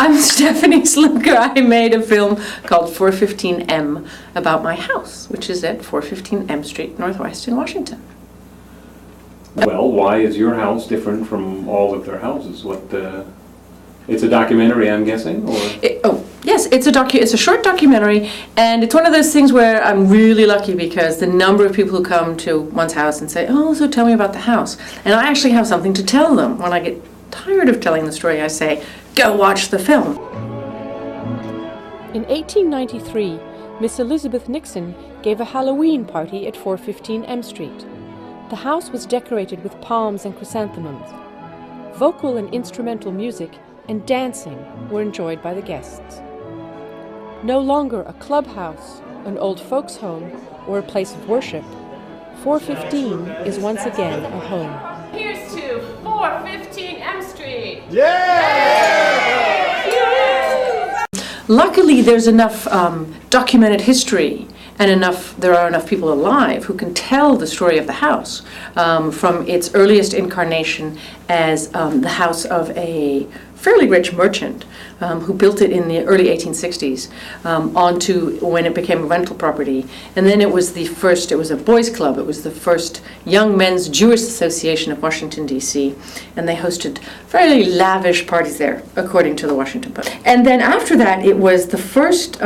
I'm Stephanie Slewka. I made a film called 415M about my house, which is at 415 M Street, Northwest in Washington. Well, why is your house different from all of their houses? It's a documentary, I'm guessing, or? Yes, it's a short documentary, and it's one of those things where I'm really lucky because the number of people who come to one's house and say, "Oh, so tell me about the house," and I actually have something to tell them. When I get tired of telling the story, I say, "Go watch the film." In 1893, Miss Elizabeth Nixon gave a Halloween party at 415 M Street. The house was decorated with palms and chrysanthemums. Vocal and instrumental music and dancing were enjoyed by the guests. No longer a clubhouse, an old folks' home, or a place of worship, 415 is once again a home. Here's to 415 M Street! Luckily, there's enough documented history and there are enough people alive who can tell the story of the house from its earliest incarnation as the house of a fairly rich merchant who built it in the early 1860s onto when it became a rental property. And then it was a boys' club. It was the first Young Men's Jewish Association of Washington, D.C., and they hosted fairly lavish parties there, according to the Washington Post. And then after that, it was the first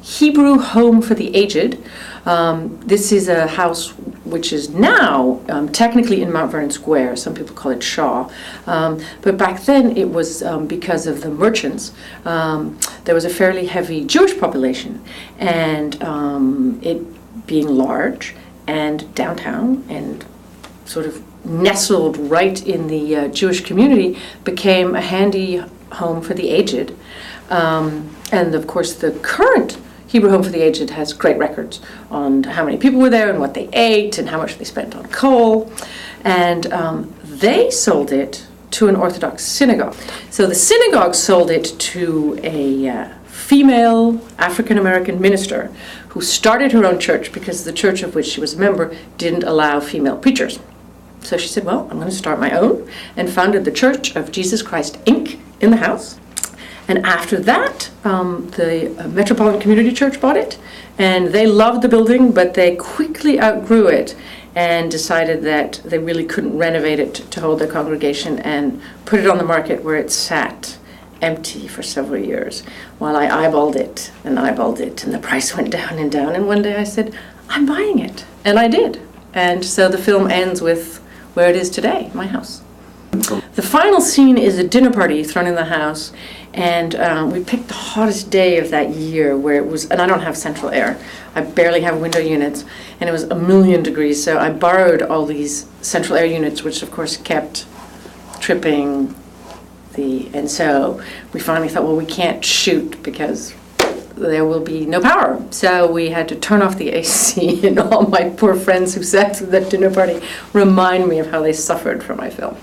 Hebrew home for the aged. This is a house which is now technically in Mount Vernon Square. Some people call it Shaw. But back then it was because of the merchants. There was a fairly heavy Jewish population, and it being large and downtown and sort of nestled right in the Jewish community became a handy home for the aged. And of course the current Hebrew Home for the Aged has great records on how many people were there and what they ate and how much they spent on coal. And they sold it to an Orthodox synagogue. So the synagogue sold it to a female African-American minister who started her own church because the church of which she was a member didn't allow female preachers. So she said, well, I'm going to start my own, and founded the Church of Jesus Christ, Inc. in the house. And after that, the Metropolitan Community Church bought it, and they loved the building, but they quickly outgrew it and decided that they really couldn't renovate it to hold their congregation and put it on the market, where it sat empty for several years while I eyeballed it, and the price went down and down. And one day I said, I'm buying it. And I did. And so the film ends with where it is today, my house. The final scene is a dinner party thrown in the house, and we picked the hottest day of that year where it was, and I don't have central air. I barely have window units, and it was 1,000,000 degrees, so I borrowed all these central air units, which of course kept tripping and so we finally thought, well, we can't shoot because there will be no power. So we had to turn off the AC, and all my poor friends who sat through that dinner party remind me of how they suffered for my film.